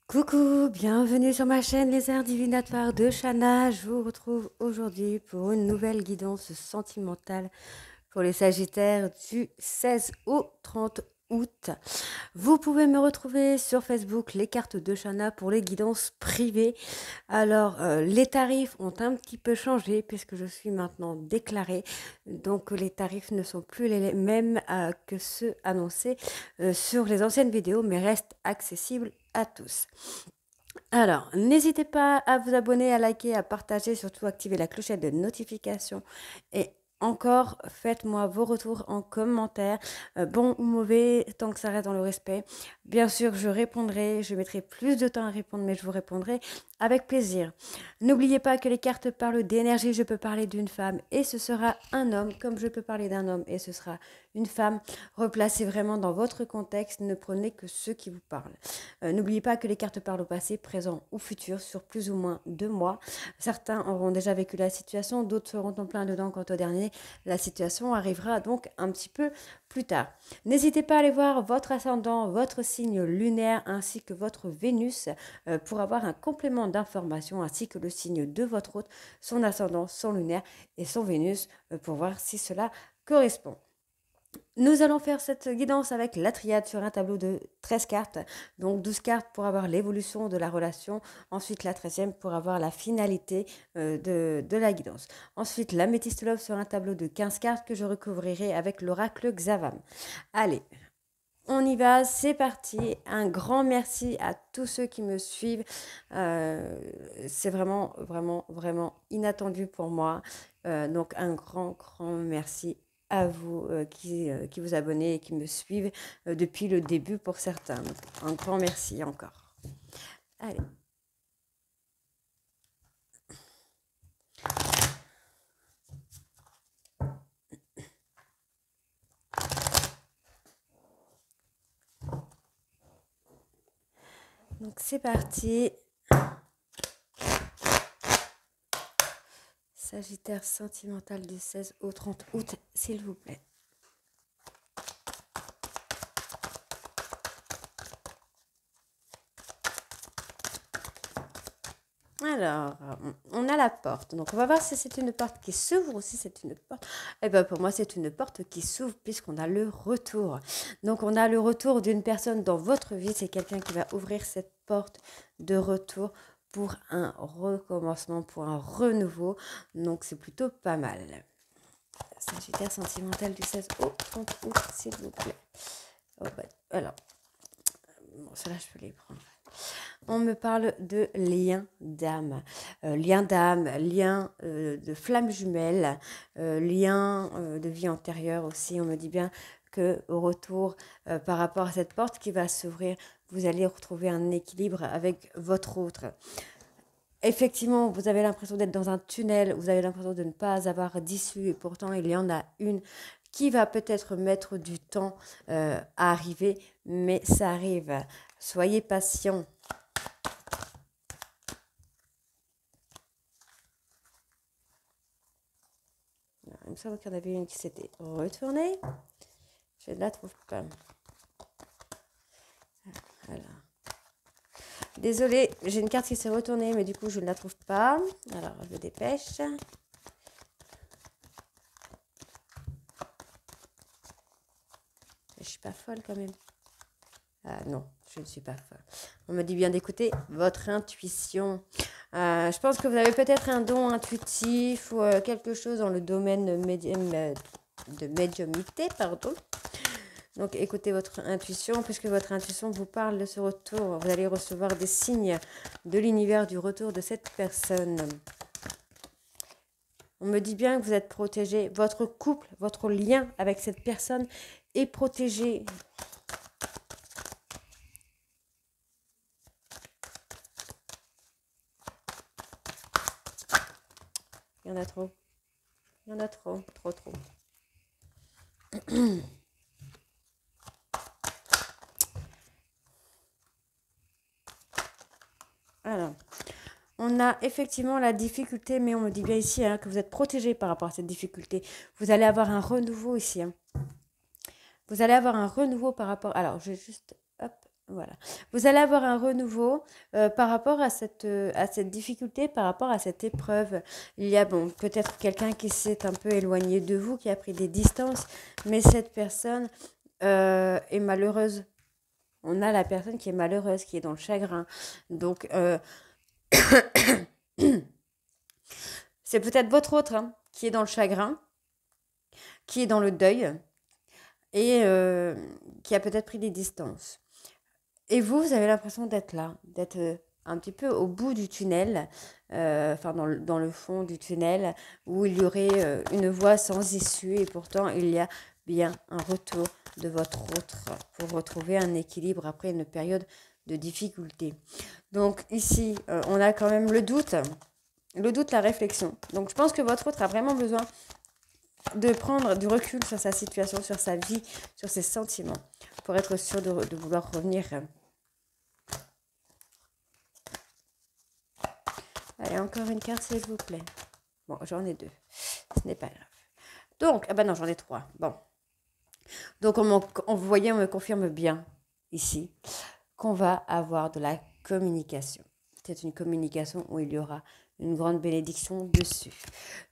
Coucou, bienvenue sur ma chaîne Les Airs Divinatoires de Shana. Je vous retrouve aujourd'hui pour une nouvelle guidance sentimentale pour les Sagittaires du 16 au 30 août. Vous pouvez me retrouver sur Facebook, les cartes de Shana pour les guidances privées. Alors, les tarifs ont un petit peu changé puisque je suis maintenant déclarée. Donc, les tarifs ne sont plus les mêmes que ceux annoncés sur les anciennes vidéos, mais restent accessibles à tous. Alors, n'hésitez pas à vous abonner, à liker, à partager, surtout activer la clochette de notification. Et encore, faites-moi vos retours en commentaire, bon ou mauvais, tant que ça reste dans le respect. Bien sûr, je répondrai, je mettrai plus de temps à répondre, mais je vous répondrai avec plaisir. N'oubliez pas que les cartes parlent d'énergie, je peux parler d'une femme et ce sera un homme, comme je peux parler d'un homme et ce sera une femme. Replacez vraiment dans votre contexte, ne prenez que ceux qui vous parlent. N'oubliez pas que les cartes parlent au passé, présent ou futur sur plus ou moins 2 mois. Certains auront déjà vécu la situation, d'autres seront en plein dedans quant au dernier. La situation arrivera donc un petit peu plus tard. N'hésitez pas à aller voir votre ascendant, votre signe lunaire ainsi que votre Vénus pour avoir un complément d'information ainsi que le signe de votre hôte, son ascendant, son lunaire et son Vénus pour voir si cela correspond. Nous allons faire cette guidance avec la triade sur un tableau de 13 cartes. Donc 12 cartes pour avoir l'évolution de la relation. Ensuite la 13e pour avoir la finalité de la guidance. Ensuite l'améthyste love sur un tableau de 15 cartes que je recouvrirai avec l'oracle Xavam. Allez, on y va, c'est parti. Un grand merci à tous ceux qui me suivent. C'est vraiment, vraiment, vraiment inattendu pour moi. Donc un grand, grand merci à vous qui vous abonnez et qui me suivent depuis le début pour certains. Donc, un grand merci encore. Allez. Donc c'est parti. Sagittaire sentimental du 16 au 30 août, s'il vous plaît. Alors, on a la porte. Donc, on va voir si c'est une porte qui s'ouvre ou si c'est une porte. Eh bien, pour moi, c'est une porte qui s'ouvre puisqu'on a le retour. Donc, on a le retour d'une personne dans votre vie. C'est quelqu'un qui va ouvrir cette porte de retour pour un recommencement, pour un renouveau. Donc, c'est plutôt pas mal. Sagittaire sentimental du 16 au 30 août, s'il vous plaît. Oh, bah, alors, bon, cela, je peux les prendre. On me parle de lien d'âme, lien de flamme jumelle, lien de vie antérieure aussi. On me dit bien que au retour, par rapport à cette porte qui va s'ouvrir, vous allez retrouver un équilibre avec votre autre. Effectivement, vous avez l'impression d'être dans un tunnel, vous avez l'impression de ne pas avoir d'issue et pourtant il y en a une qui va peut-être mettre du temps à arriver, mais ça arrive. Soyez patient. Il me semble qu'il y en avait une qui s'était retournée. Je ne la trouve pas. Voilà. Désolée, j'ai une carte qui s'est retournée, mais du coup, je ne la trouve pas. Alors, je me dépêche. Je suis pas folle quand même. Ah non, je ne suis pas folle. On me dit bien d'écouter votre intuition. Je pense que vous avez peut-être un don intuitif ou quelque chose dans le domaine de médiumnité, pardon. Donc écoutez votre intuition, puisque votre intuition vous parle de ce retour. Vous allez recevoir des signes de l'univers du retour de cette personne. On me dit bien que vous êtes protégé. Votre couple, votre lien avec cette personne est protégé. Il y en a trop. Il y en a trop, trop, trop. Alors, on a effectivement la difficulté, mais on me dit bien ici que vous êtes protégé par rapport à cette difficulté. Vous allez avoir un renouveau ici. Vous allez avoir un renouveau par rapport... Alors, je vais juste... Hop, Voilà. Vous allez avoir un renouveau par rapport à cette difficulté, par rapport à cette épreuve. Il y a bon, peut-être quelqu'un qui s'est un peu éloigné de vous, qui a pris des distances, mais cette personne est malheureuse. On a la personne qui est malheureuse, qui est dans le chagrin. Donc, c'est peut-être votre autre qui est dans le chagrin, qui est dans le deuil et qui a peut-être pris des distances. Et vous avez l'impression d'être là, d'être un petit peu au bout du tunnel, enfin dans le fond du tunnel, où il y aurait une voie sans issue et pourtant il y a bien un retour de votre autre pour retrouver un équilibre après une période de difficulté. Donc ici, on a quand même le doute, la réflexion. Donc je pense que votre autre a vraiment besoin de prendre du recul sur sa situation, sur sa vie, sur ses sentiments, pour être sûr de vouloir revenir. Allez, encore une carte, s'il vous plaît. Bon, j'en ai 2. Ce n'est pas grave. Donc, ah ben non, j'en ai 3. Bon. Donc, vous voyez, on me confirme bien, ici, qu'on va avoir de la communication. C'est une communication où il y aura une grande bénédiction dessus.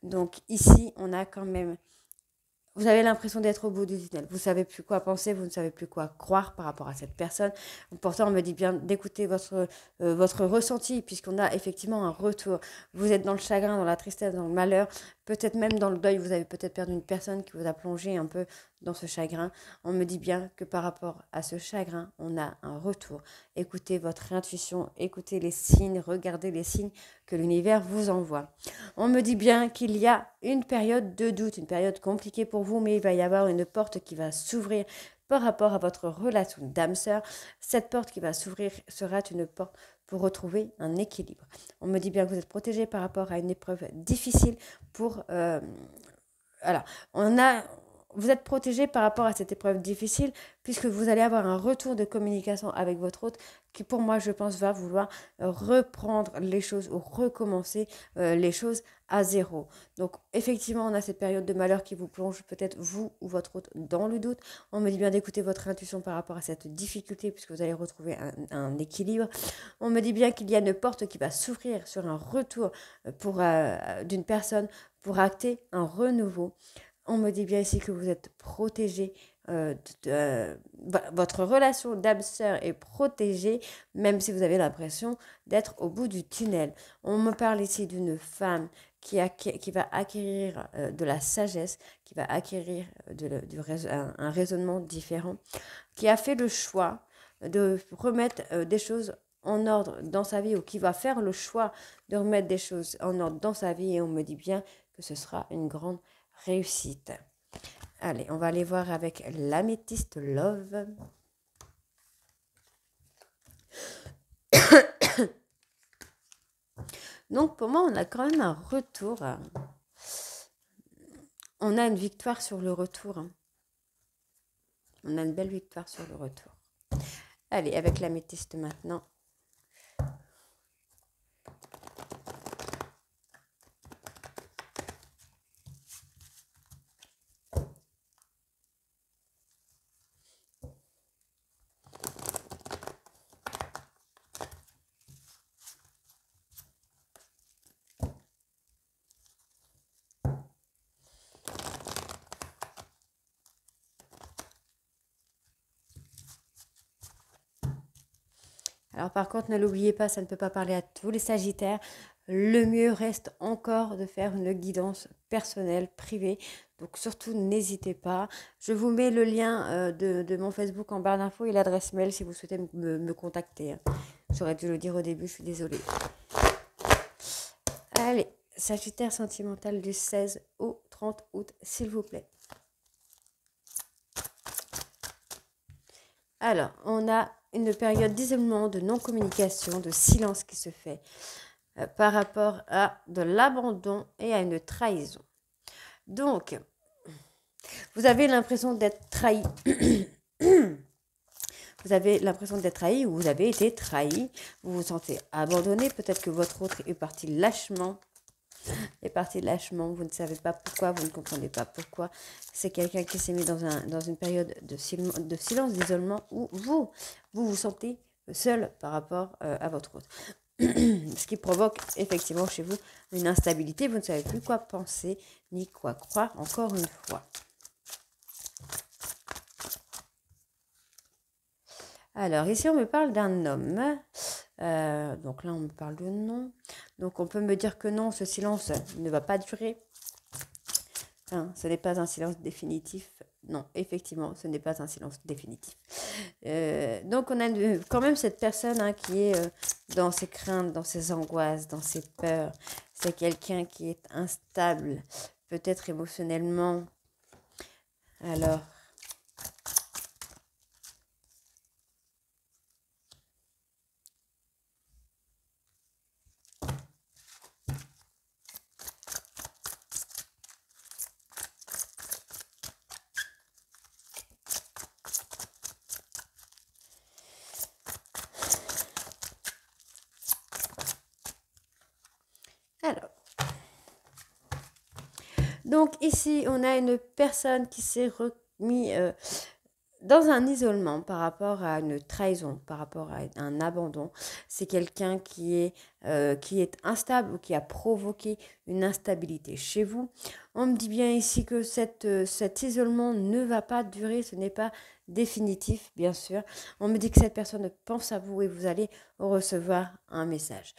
Donc, ici, on a quand même... Vous avez l'impression d'être au bout du tunnel. Vous ne savez plus quoi penser, vous ne savez plus quoi croire par rapport à cette personne. Pourtant, on me dit bien d'écouter votre ressenti, puisqu'on a effectivement un retour. Vous êtes dans le chagrin, dans la tristesse, dans le malheur, peut-être même dans le deuil. Vous avez peut-être perdu une personne qui vous a plongé un peu dans ce chagrin. On me dit bien que par rapport à ce chagrin, on a un retour. Écoutez votre intuition, écoutez les signes, regardez les signes que l'univers vous envoie. On me dit bien qu'il y a une période de doute, une période compliquée pour vous, mais il va y avoir une porte qui va s'ouvrir par rapport à votre relation d'âme-sœur. Cette porte qui va s'ouvrir sera une porte pour retrouver un équilibre. On me dit bien que vous êtes protégé par rapport à une épreuve difficile pour... voilà, vous êtes protégé par rapport à cette épreuve difficile puisque vous allez avoir un retour de communication avec votre hôte qui, pour moi, je pense, va vouloir reprendre les choses ou recommencer les choses à zéro. Donc, effectivement, on a cette période de malheur qui vous plonge peut-être vous ou votre hôte dans le doute. On me dit bien d'écouter votre intuition par rapport à cette difficulté puisque vous allez retrouver un équilibre. On me dit bien qu'il y a une porte qui va s'ouvrir sur un retour d'une personne pour acter un renouveau. On me dit bien ici que vous êtes protégé, votre relation d'âme-sœur est protégée, même si vous avez l'impression d'être au bout du tunnel. On me parle ici d'une femme qui va acquérir de la sagesse, qui va acquérir un raisonnement différent, qui a fait le choix de remettre des choses en ordre dans sa vie ou qui va faire le choix de remettre des choses en ordre dans sa vie et on me dit bien que ce sera une grande réussite. Allez, on va aller voir avec l'améthyste Love. Donc, pour moi, on a quand même un retour. On a une victoire sur le retour. On a une belle victoire sur le retour. Allez, avec l'améthyste maintenant. Alors par contre, ne l'oubliez pas, ça ne peut pas parler à tous les Sagittaires. Le mieux reste encore de faire une guidance personnelle, privée. Donc surtout, n'hésitez pas. Je vous mets le lien de mon Facebook en barre d'infos et l'adresse mail si vous souhaitez me contacter. J'aurais dû le dire au début, je suis désolée. Allez, Sagittaire sentimental du 16 au 30 août, s'il vous plaît. Alors, on a une période d'isolement, de non-communication, de silence qui se fait par rapport à de l'abandon et à une trahison. Donc, vous avez l'impression d'être trahi. Vous avez l'impression d'être trahi ou vous avez été trahi. Vous vous sentez abandonné. Peut-être que votre autre est parti lâchement. est parti lâchement, vous ne savez pas pourquoi, vous ne comprenez pas pourquoi. C'est quelqu'un qui s'est mis dans une période de silence, d'isolement, où vous sentez seul par rapport à votre autre. Ce qui provoque effectivement chez vous une instabilité, vous ne savez plus quoi penser ni quoi croire, encore une fois. Alors, ici, on me parle d'un homme. Donc là, on me parle de non. Donc, on peut me dire que non, ce silence ne va pas durer. Hein, ce n'est pas un silence définitif. Non, effectivement, ce n'est pas un silence définitif. Donc, on a quand même cette personne hein, qui est dans ses craintes, dans ses angoisses, dans ses peurs. C'est quelqu'un qui est instable, peut-être émotionnellement. Alors, donc ici, on a une personne qui s'est remis dans un isolement par rapport à une trahison, par rapport à un abandon. C'est quelqu'un qui est instable ou qui a provoqué une instabilité chez vous. On me dit bien ici que cet isolement ne va pas durer, ce n'est pas définitif, bien sûr. On me dit que cette personne pense à vous et vous allez recevoir un message.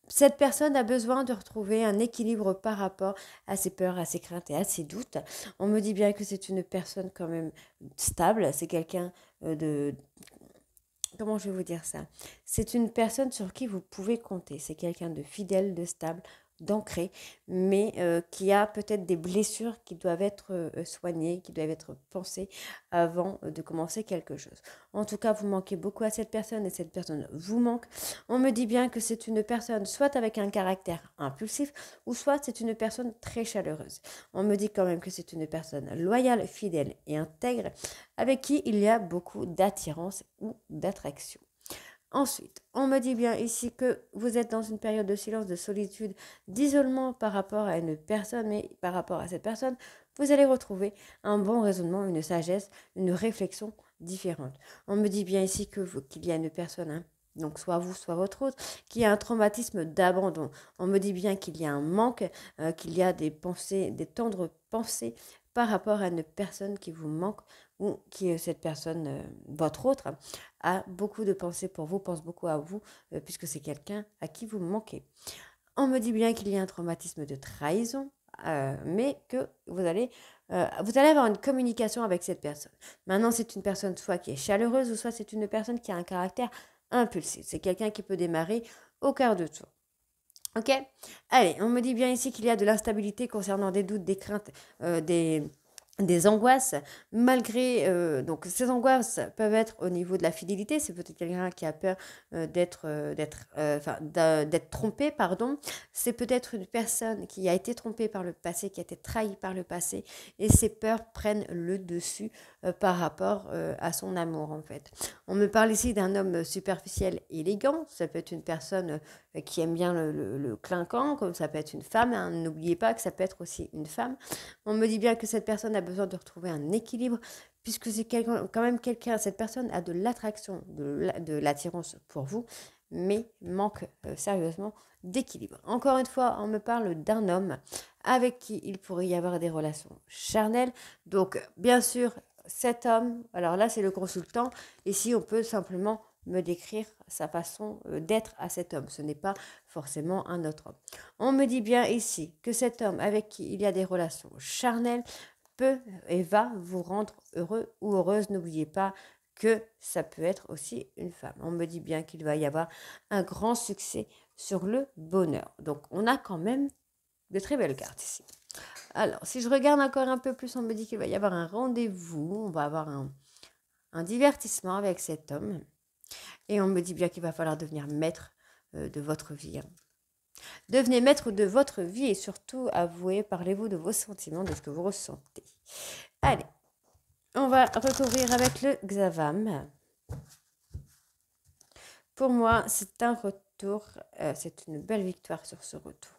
Cette personne a besoin de retrouver un équilibre par rapport à ses peurs, à ses craintes et à ses doutes. On me dit bien que c'est une personne quand même stable. C'est quelqu'un de... Comment je vais vous dire ça? C'est une personne sur qui vous pouvez compter. C'est quelqu'un de fidèle, de stable, d'ancré, mais qui a peut-être des blessures qui doivent être soignées, qui doivent être pensées avant de commencer quelque chose. En tout cas, vous manquez beaucoup à cette personne et cette personne vous manque. On me dit bien que c'est une personne soit avec un caractère impulsif ou soit c'est une personne très chaleureuse. On me dit quand même que c'est une personne loyale, fidèle et intègre avec qui il y a beaucoup d'attirance ou d'attraction. Ensuite, on me dit bien ici que vous êtes dans une période de silence, de solitude, d'isolement par rapport à une personne, mais par rapport à cette personne, vous allez retrouver un bon raisonnement, une sagesse, une réflexion différente. On me dit bien ici qu'il y a une personne, hein, donc soit vous, soit votre autre, qui a un traumatisme d'abandon. On me dit bien qu'il y a un manque, qu'il y a des pensées, des tendres pensées par rapport à une personne qui vous manque ou qui cette personne, votre autre, a beaucoup de pensées pour vous, pense beaucoup à vous, puisque c'est quelqu'un à qui vous manquez. On me dit bien qu'il y a un traumatisme de trahison, mais que vous allez avoir une communication avec cette personne. Maintenant, c'est une personne soit qui est chaleureuse, ou soit c'est une personne qui a un caractère impulsif. C'est quelqu'un qui peut démarrer au quart de tour. Ok? Allez, on me dit bien ici qu'il y a de l'instabilité concernant des doutes, des craintes, des angoisses, malgré donc ces angoisses peuvent être au niveau de la fidélité. C'est peut-être quelqu'un qui a peur d'être trompé, pardon. C'est peut-être une personne qui a été trompée par le passé, qui a été trahie par le passé, et ses peurs prennent le dessus par rapport à son amour en fait. On me parle ici d'un homme superficiel élégant. Ça peut être une personne qui aime bien le clinquant, comme ça peut être une femme, hein. N'oubliez pas que ça peut être aussi une femme. On me dit bien que cette personne a besoin de retrouver un équilibre, puisque c'est quand même quelqu'un, cette personne a de l'attraction, de l'attirance pour vous, mais manque sérieusement d'équilibre. Encore une fois, on me parle d'un homme avec qui il pourrait y avoir des relations charnelles. Donc, bien sûr, cet homme, alors là, c'est le consultant. Ici, on peut simplement me décrire sa façon d'être à cet homme. Ce n'est pas forcément un autre homme. On me dit bien ici que cet homme avec qui il y a des relations charnelles peut et va vous rendre heureux ou heureuse. N'oubliez pas que ça peut être aussi une femme. On me dit bien qu'il va y avoir un grand succès sur le bonheur. Donc, on a quand même de très belles cartes ici. Alors, si je regarde encore un peu plus, on me dit qu'il va y avoir un rendez-vous, on va avoir un divertissement avec cet homme. Et on me dit bien qu'il va falloir devenir maître de votre vie. Devenez maître de votre vie et surtout avouez, parlez-vous de vos sentiments, de ce que vous ressentez. Allez, on va recouvrir avec le Xavam. Pour moi, c'est un retour, c'est une belle victoire sur ce retour.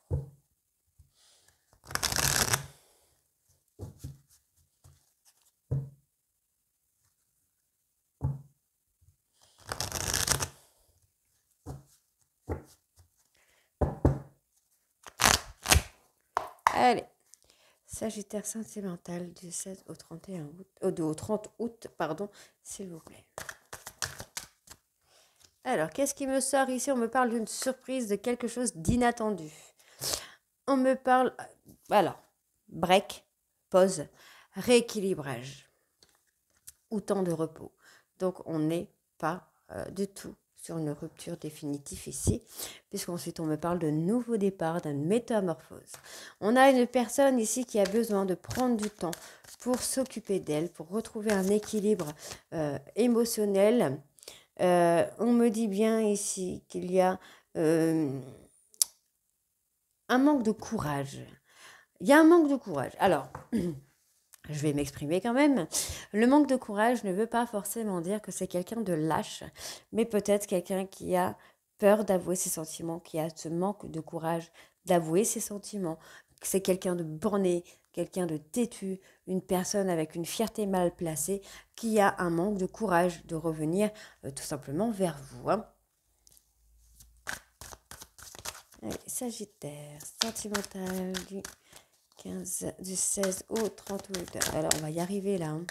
Allez, Sagittaire sentimental du 16 au 31 août, au 30 août, pardon, s'il vous plaît. Alors, qu'est-ce qui me sort ici? On me parle d'une surprise, de quelque chose d'inattendu. On me parle, alors, break, pause, rééquilibrage ou temps de repos. Donc, on n'est pas du tout sur une rupture définitive ici, puisqu'ensuite on me parle de nouveau départ, d'une métamorphose. On a une personne ici qui a besoin de prendre du temps pour s'occuper d'elle, pour retrouver un équilibre émotionnel. On me dit bien ici qu'il y a un manque de courage. Il y a un manque de courage. Alors, je vais m'exprimer quand même. Le manque de courage ne veut pas forcément dire que c'est quelqu'un de lâche, mais peut-être quelqu'un qui a peur d'avouer ses sentiments, qui a ce manque de courage d'avouer ses sentiments. C'est quelqu'un de borné, quelqu'un de têtu, une personne avec une fierté mal placée, qui a un manque de courage de revenir tout simplement vers vous. Hein. Allez, Sagittaire, sentimental du 16 au 30 août. Alors, on va y arriver là. Hein.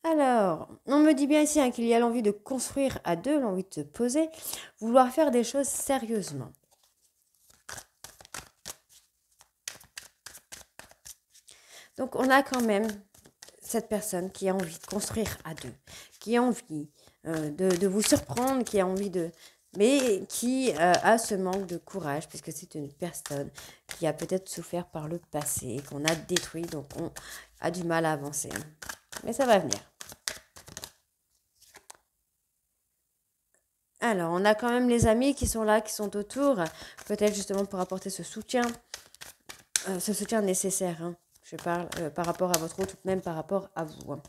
Alors, on me dit bien ici hein, qu'il y a l'envie de construire à deux, l'envie de se poser, vouloir faire des choses sérieusement. Donc, on a quand même cette personne qui a envie de construire à deux, qui a envie de vous surprendre, qui a envie de... mais qui a ce manque de courage, puisque c'est une personne qui a peut-être souffert par le passé, qu'on a détruit, donc on a du mal à avancer. Mais ça va venir. Alors, on a quand même les amis qui sont là, qui sont autour, peut-être justement pour apporter ce soutien nécessaire. Hein. Je parle par rapport à votre autre, même par rapport à vous. Hein.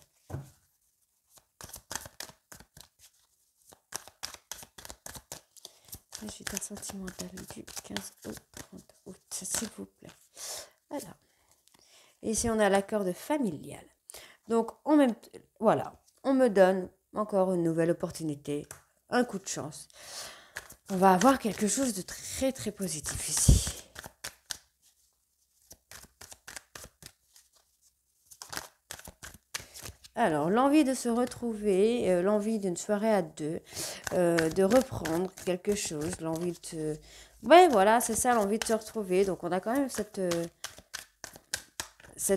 Sagittaire sentimental du 15 au 30 août, s'il vous plaît. Alors, ici on a l'accord de familial. Donc, voilà, on me donne encore une nouvelle opportunité, un coup de chance. On va avoir quelque chose de très très positif ici. Alors, l'envie de se retrouver, l'envie d'une soirée à deux, de reprendre quelque chose, l'envie de... Ouais, voilà, c'est ça, l'envie de se retrouver. Donc, on a quand même cette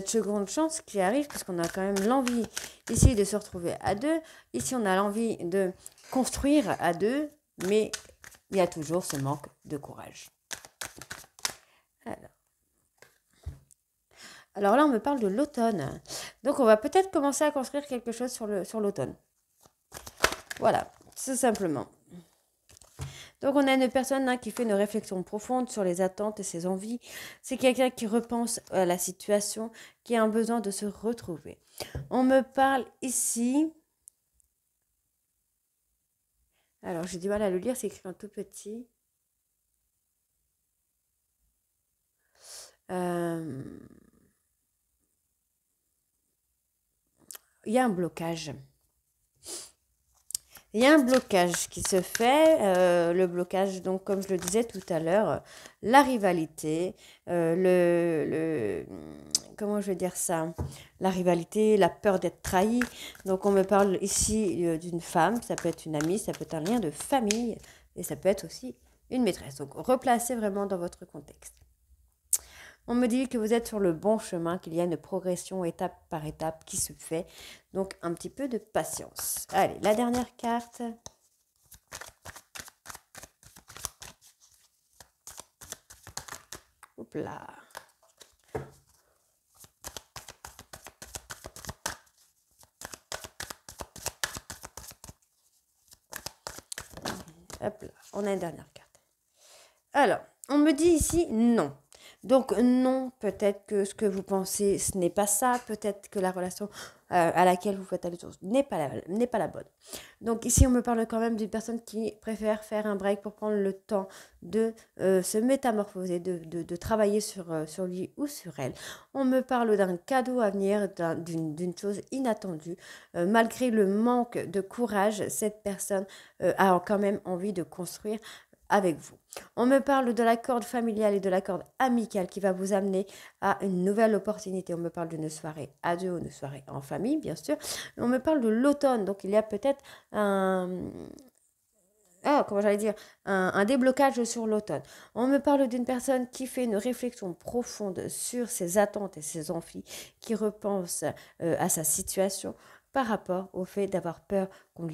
seconde chance qui arrive, puisqu'on a quand même l'envie ici de se retrouver à deux. Ici, on a l'envie de construire à deux, mais il y a toujours ce manque de courage. Alors là, on me parle de l'automne. Donc, on va peut-être commencer à construire quelque chose sur l'automne. Voilà, tout simplement. Donc, on a une personne hein, qui fait une réflexion profonde sur les attentes et ses envies. C'est quelqu'un qui repense à la situation, qui a un besoin de se retrouver. On me parle ici... Alors, j'ai du mal à le lire, c'est écrit en tout petit. Il y a un blocage. Il y a un blocage qui se fait, le blocage, donc comme je le disais tout à l'heure, la rivalité, comment je vais dire ça, la rivalité, la peur d'être trahi. Donc on me parle ici d'une femme, ça peut être une amie, ça peut être un lien de famille, et ça peut être aussi une maîtresse. Donc replacez vraiment dans votre contexte. On me dit que vous êtes sur le bon chemin, qu'il y a une progression étape par étape qui se fait. Donc, un petit peu de patience. Allez, la dernière carte. Hop là. Hop là, on a une dernière carte. Alors, on me dit ici non. Donc non, peut-être que ce que vous pensez, ce n'est pas ça. Peut-être que la relation à laquelle vous faites allusion n'est pas la bonne. Donc ici, on me parle quand même d'une personne qui préfère faire un break pour prendre le temps de se métamorphoser, de travailler sur lui ou sur elle. On me parle d'un cadeau à venir, d'une chose inattendue. Malgré le manque de courage, cette personne a quand même envie de construire avec vous. On me parle de la corde familiale et de la corde amicale qui va vous amener à une nouvelle opportunité. On me parle d'une soirée à deux ou une soirée en famille, bien sûr. On me parle de l'automne, donc il y a peut-être comment j'allais dire, un déblocage sur l'automne. On me parle d'une personne qui fait une réflexion profonde sur ses attentes et ses envies, qui repense à sa situation par rapport au fait d'avoir peur qu'on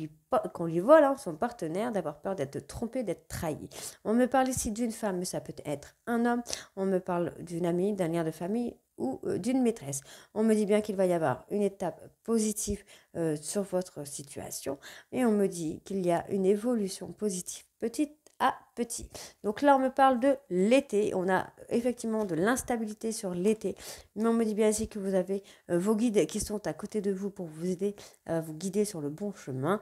lui vole son partenaire, d'avoir peur d'être trompé, d'être trahi. On me parle ici d'une femme, mais ça peut être un homme. On me parle d'une amie, d'un lien de famille ou d'une maîtresse. On me dit bien qu'il va y avoir une étape positive sur votre situation et on me dit qu'il y a une évolution positive petit à petit. Donc là, on me parle de l'été. On a effectivement de l'instabilité sur l'été, mais on me dit bien ici que vous avez vos guides qui sont à côté de vous pour vous aider à vous guider sur le bon chemin.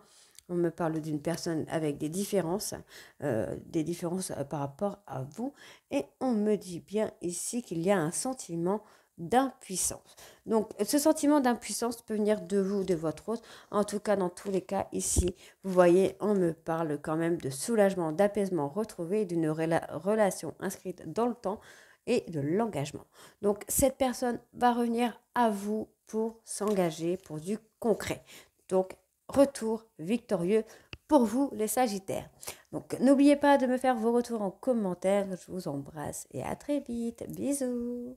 On me parle d'une personne avec des différences par rapport à vous. Et on me dit bien ici qu'il y a un sentiment d'impuissance. Donc, ce sentiment d'impuissance peut venir de vous, de votre autre. En tout cas, dans tous les cas, ici, vous voyez, on me parle quand même de soulagement, d'apaisement retrouvé, d'une relation inscrite dans le temps et de l'engagement. Donc, cette personne va revenir à vous pour s'engager, pour du concret. Donc, retour victorieux pour vous, les Sagittaires. Donc, n'oubliez pas de me faire vos retours en commentaire. Je vous embrasse et à très vite. Bisous.